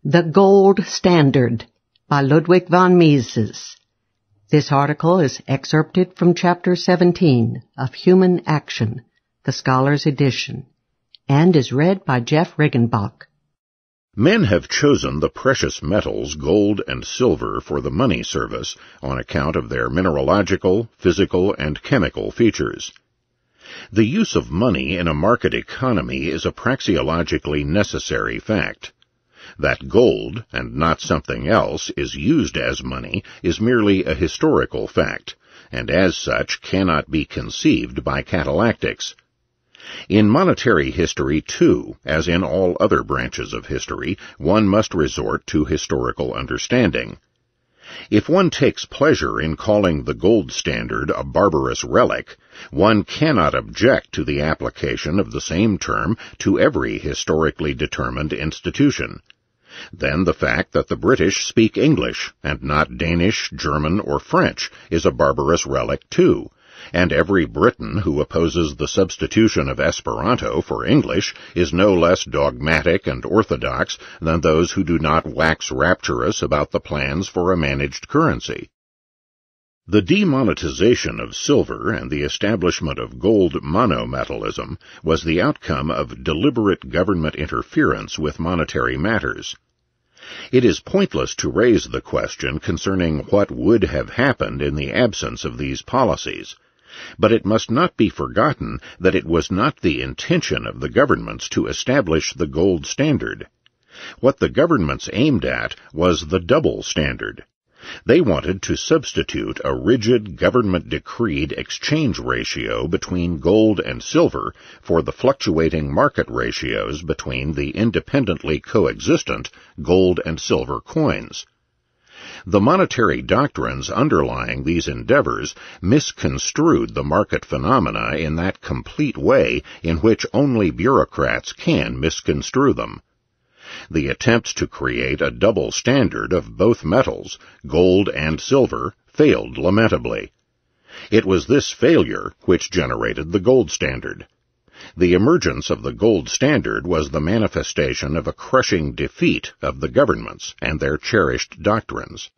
The Gold Standard by Ludwig von Mises. This article is excerpted from Chapter 17 of Human Action, the Scholar's Edition, and is read by Jeff Riggenbach. Men have chosen the precious metals gold and silver for the money service on account of their mineralogical, physical, and chemical features. The use of money in a market economy is a praxeologically necessary fact. That gold, and not something else, is used as money is merely a historical fact, and as such cannot be conceived by catalactics. In monetary history, too, as in all other branches of history, one must resort to historical understanding. If one takes pleasure in calling the gold standard a barbarous relic, one cannot object to the application of the same term to every historically determined institution. Then the fact that the British speak English, and not Danish, German, or French, is a barbarous relic too, and every Briton who opposes the substitution of Esperanto for English is no less dogmatic and orthodox than those who do not wax rapturous about the plans for a managed currency. The demonetization of silver and the establishment of gold monometallism was the outcome of deliberate government interference with monetary matters. It is pointless to raise the question concerning what would have happened in the absence of these policies, but it must not be forgotten that it was not the intention of the governments to establish the gold standard. What the governments aimed at was the double standard. They wanted to substitute a rigid government-decreed exchange ratio between gold and silver for the fluctuating market ratios between the independently coexistent gold and silver coins. The monetary doctrines underlying these endeavors misconstrued the market phenomena in that complete way in which only bureaucrats can misconstrue them. The attempt to create a double standard of both metals, gold and silver, failed lamentably. It was this failure which generated the gold standard. The emergence of the gold standard was the manifestation of a crushing defeat of the governments and their cherished doctrines.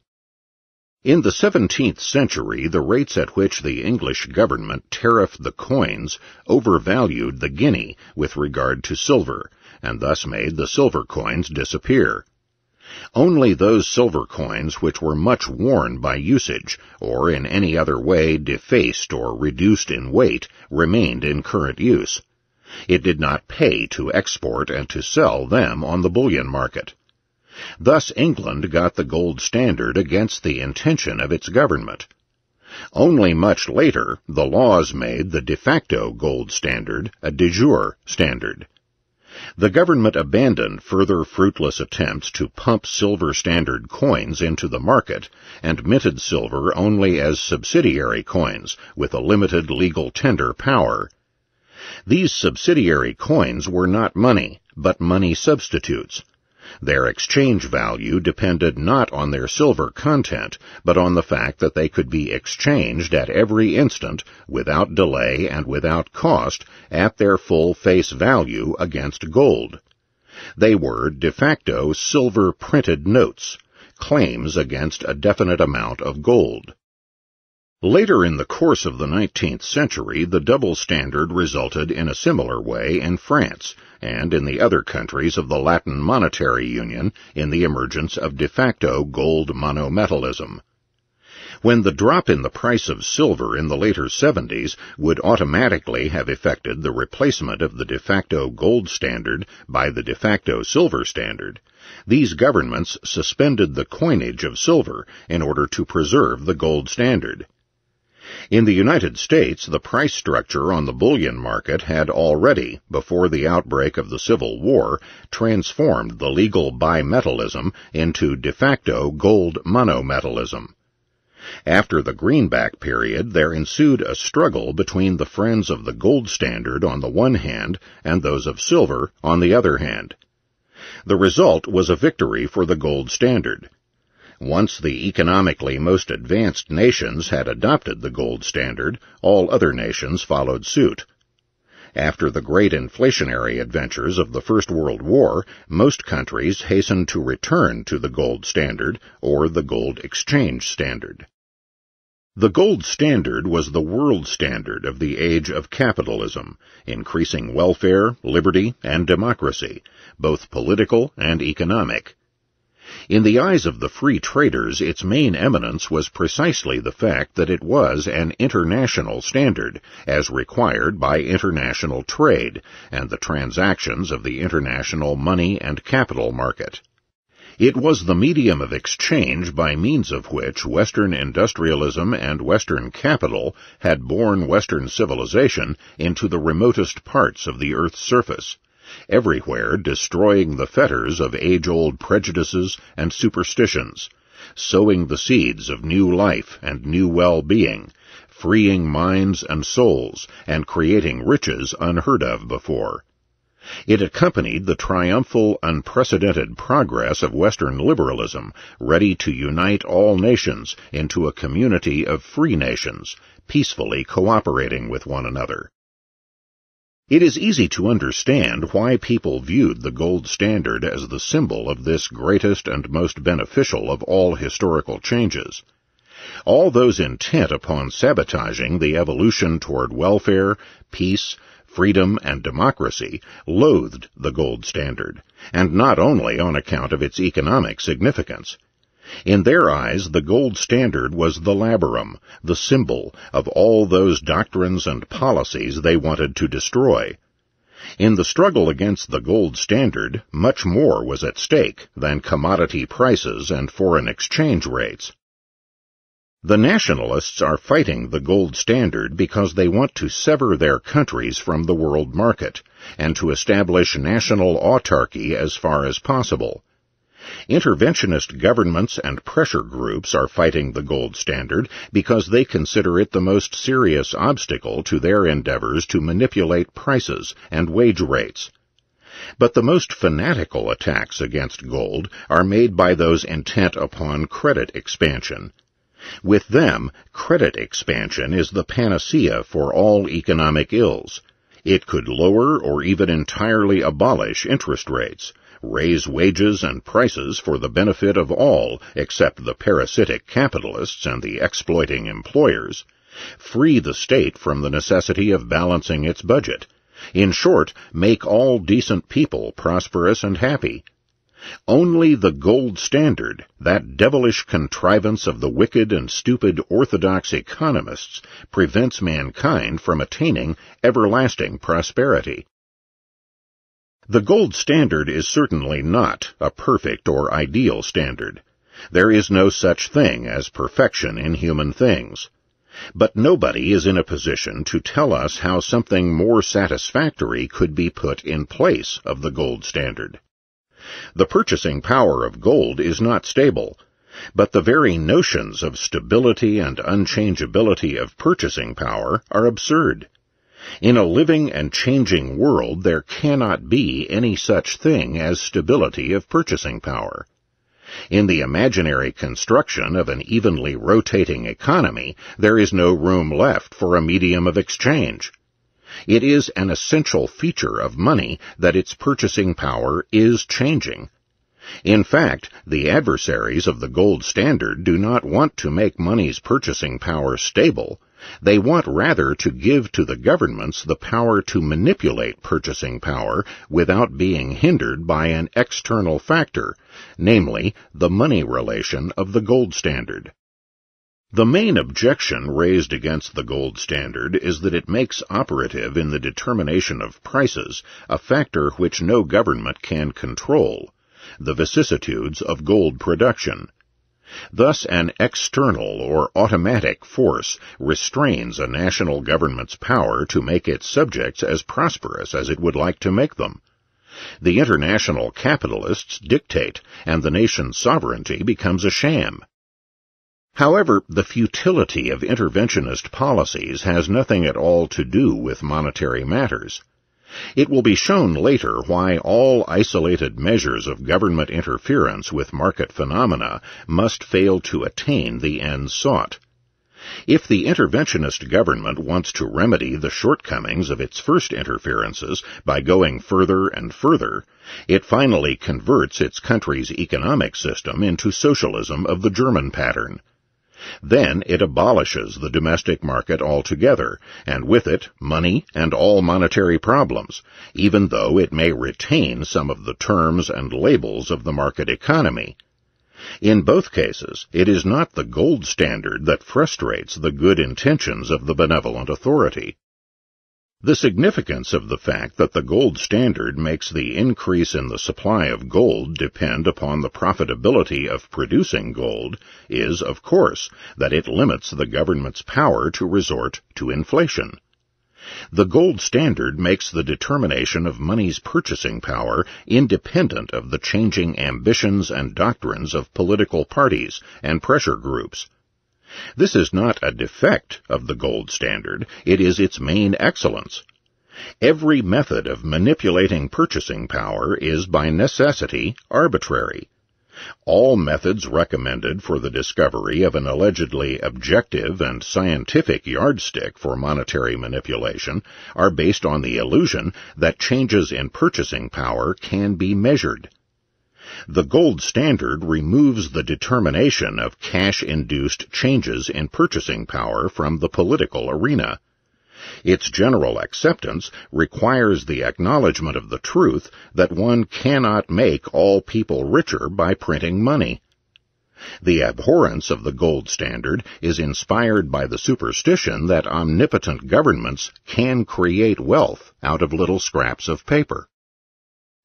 In the 17th century, the rates at which the English government tariffed the coins overvalued the guinea with regard to silver, and thus made the silver coins disappear. Only those silver coins which were much worn by usage, or in any other way defaced or reduced in weight, remained in current use. It did not pay to export and to sell them on the bullion market. Thus England got the gold standard against the intention of its government. Only much later, the laws made the de facto gold standard a de jure standard. The government abandoned further fruitless attempts to pump silver standard coins into the market and minted silver only as subsidiary coins with a limited legal tender power. These subsidiary coins were not money, but money substitutes. Their exchange value depended not on their silver content, but on the fact that they could be exchanged at every instant, without delay and without cost, at their full face value against gold. They were de facto silver printed notes, claims against a definite amount of gold. Later in the course of the 19th century, the double standard resulted in a similar way in France, and in the other countries of the Latin Monetary Union in the emergence of de facto gold monometallism. When the drop in the price of silver in the later 70s would automatically have effected the replacement of the de facto gold standard by the de facto silver standard, these governments suspended the coinage of silver in order to preserve the gold standard. In the United States, the price structure on the bullion market had already, before the outbreak of the Civil War, transformed the legal bimetallism into de facto gold monometallism. After the greenback period, there ensued a struggle between the friends of the gold standard on the one hand and those of silver on the other hand. The result was a victory for the gold standard. Once the economically most advanced nations had adopted the gold standard, all other nations followed suit. After the great inflationary adventures of the First World War, most countries hastened to return to the gold standard, or the gold exchange standard. The gold standard was the world standard of the age of capitalism, increasing welfare, liberty, and democracy, both political and economic. In the eyes of the free traders, its main eminence was precisely the fact that it was an international standard, as required by international trade and the transactions of the international money and capital market. It was the medium of exchange by means of which Western industrialism and Western capital had borne Western civilization into the remotest parts of the earth's surface, everywhere destroying the fetters of age-old prejudices and superstitions, sowing the seeds of new life and new well-being, freeing minds and souls, and creating riches unheard of before. It accompanied the triumphal, unprecedented progress of Western liberalism, ready to unite all nations into a community of free nations, peacefully cooperating with one another. It is easy to understand why people viewed the gold standard as the symbol of this greatest and most beneficial of all historical changes. All those intent upon sabotaging the evolution toward welfare, peace, freedom, and democracy loathed the gold standard, and not only on account of its economic significance. In their eyes, the gold standard was the labarum, the symbol of all those doctrines and policies they wanted to destroy. In the struggle against the gold standard, much more was at stake than commodity prices and foreign exchange rates. The nationalists are fighting the gold standard because they want to sever their countries from the world market and to establish national autarky as far as possible. Interventionist governments and pressure groups are fighting the gold standard because they consider it the most serious obstacle to their endeavors to manipulate prices and wage rates. But the most fanatical attacks against gold are made by those intent upon credit expansion. With them, credit expansion is the panacea for all economic ills. It could lower or even entirely abolish interest rates, raise wages and prices for the benefit of all except the parasitic capitalists and the exploiting employers, free the state from the necessity of balancing its budget, in short, make all decent people prosperous and happy. Only the gold standard, that devilish contrivance of the wicked and stupid orthodox economists, prevents mankind from attaining everlasting prosperity. The gold standard is certainly not a perfect or ideal standard. There is no such thing as perfection in human things. But nobody is in a position to tell us how something more satisfactory could be put in place of the gold standard. The purchasing power of gold is not stable, but the very notions of stability and unchangeability of purchasing power are absurd. In a living and changing world, there cannot be any such thing as stability of purchasing power. In the imaginary construction of an evenly rotating economy, there is no room left for a medium of exchange. It is an essential feature of money that its purchasing power is changing. In fact, the adversaries of the gold standard do not want to make money's purchasing power stable. They want rather to give to the governments the power to manipulate purchasing power without being hindered by an external factor, namely, the money relation of the gold standard. The main objection raised against the gold standard is that it makes operative in the determination of prices a factor which no government can control, the vicissitudes of gold production. Thus an external or automatic force restrains a national government's power to make its subjects as prosperous as it would like to make them. The international capitalists dictate, and the nation's sovereignty becomes a sham. However, the futility of interventionist policies has nothing at all to do with monetary matters. It will be shown later why all isolated measures of government interference with market phenomena must fail to attain the ends sought. If the interventionist government wants to remedy the shortcomings of its first interferences by going further and further, it finally converts its country's economic system into socialism of the German pattern. Then it abolishes the domestic market altogether, and with it money and all monetary problems, even though it may retain some of the terms and labels of the market economy. In both cases, it is not the gold standard that frustrates the good intentions of the benevolent authority. The significance of the fact that the gold standard makes the increase in the supply of gold depend upon the profitability of producing gold is, of course, that it limits the government's power to resort to inflation. The gold standard makes the determination of money's purchasing power independent of the changing ambitions and doctrines of political parties and pressure groups. This is not a defect of the gold standard, it is its main excellence. Every method of manipulating purchasing power is by necessity arbitrary. All methods recommended for the discovery of an allegedly objective and scientific yardstick for monetary manipulation are based on the illusion that changes in purchasing power can be measured. The gold standard removes the determination of cash-induced changes in purchasing power from the political arena. Its general acceptance requires the acknowledgment of the truth that one cannot make all people richer by printing money. The abhorrence of the gold standard is inspired by the superstition that omnipotent governments can create wealth out of little scraps of paper.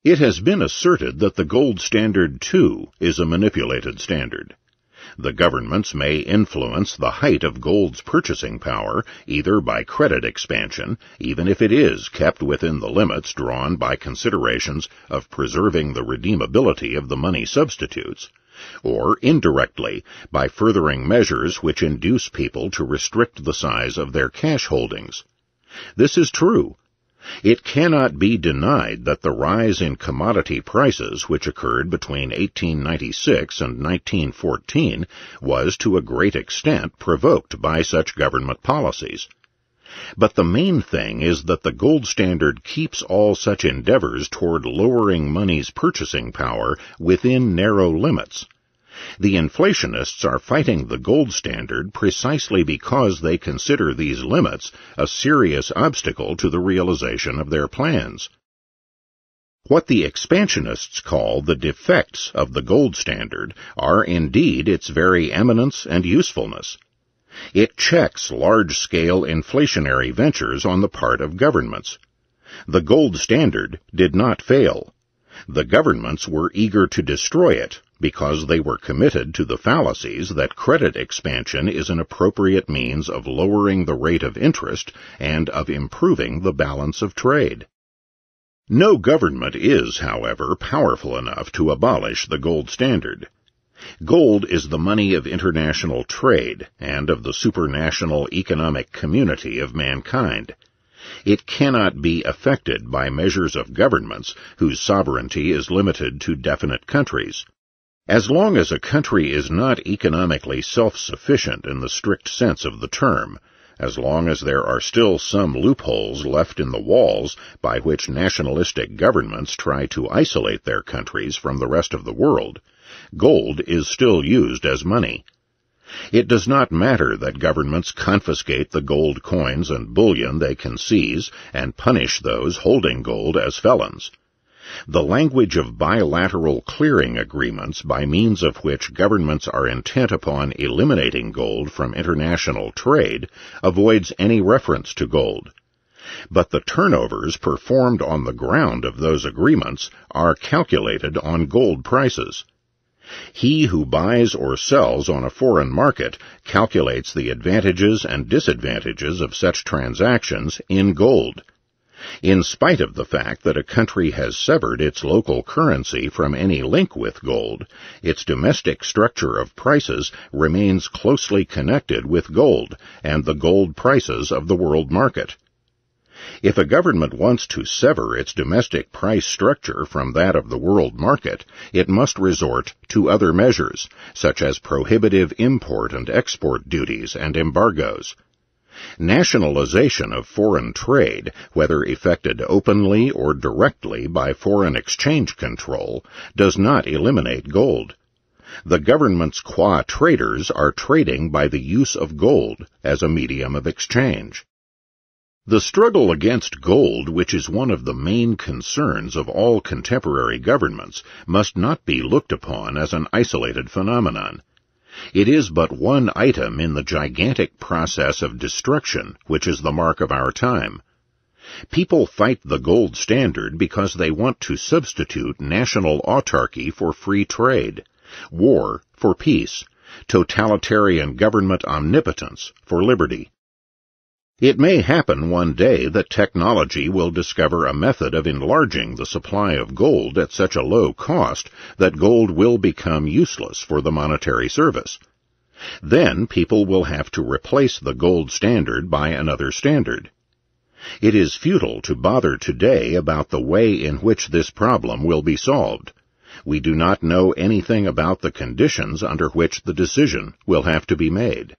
It has been asserted that the gold standard, too, is a manipulated standard. The governments may influence the height of gold's purchasing power either by credit expansion, even if it is kept within the limits drawn by considerations of preserving the redeemability of the money substitutes, or indirectly by furthering measures which induce people to restrict the size of their cash holdings. This is true. It cannot be denied that the rise in commodity prices which occurred between 1896 and 1914 was to a great extent provoked by such government policies. But the main thing is that the gold standard keeps all such endeavors toward lowering money's purchasing power within narrow limits. The inflationists are fighting the gold standard precisely because they consider these limits a serious obstacle to the realization of their plans. What the expansionists call the defects of the gold standard are indeed its very eminence and usefulness. It checks large-scale inflationary ventures on the part of governments. The gold standard did not fail. The governments were eager to destroy it because they were committed to the fallacies that credit expansion is an appropriate means of lowering the rate of interest and of improving the balance of trade. No government is, however, powerful enough to abolish the gold standard. Gold is the money of international trade and of the supranational economic community of mankind. It cannot be affected by measures of governments whose sovereignty is limited to definite countries. As long as a country is not economically self-sufficient in the strict sense of the term, as long as there are still some loopholes left in the walls by which nationalistic governments try to isolate their countries from the rest of the world, gold is still used as money. It does not matter that governments confiscate the gold coins and bullion they can seize and punish those holding gold as felons. The language of bilateral clearing agreements by means of which governments are intent upon eliminating gold from international trade avoids any reference to gold. But the turnovers performed on the ground of those agreements are calculated on gold prices. He who buys or sells on a foreign market calculates the advantages and disadvantages of such transactions in gold. In spite of the fact that a country has severed its local currency from any link with gold, its domestic structure of prices remains closely connected with gold and the gold prices of the world market. If a government wants to sever its domestic price structure from that of the world market, it must resort to other measures, such as prohibitive import and export duties and embargoes. Nationalization of foreign trade, whether effected openly or directly by foreign exchange control, does not eliminate gold. The government's qua traders are trading by the use of gold as a medium of exchange. The struggle against gold, which is one of the main concerns of all contemporary governments, must not be looked upon as an isolated phenomenon. It is but one item in the gigantic process of destruction which is the mark of our time. People fight the gold standard because they want to substitute national autarky for free trade, war for peace, totalitarian government omnipotence for liberty. It may happen one day that technology will discover a method of enlarging the supply of gold at such a low cost that gold will become useless for the monetary service. Then people will have to replace the gold standard by another standard. It is futile to bother today about the way in which this problem will be solved. We do not know anything about the conditions under which the decision will have to be made.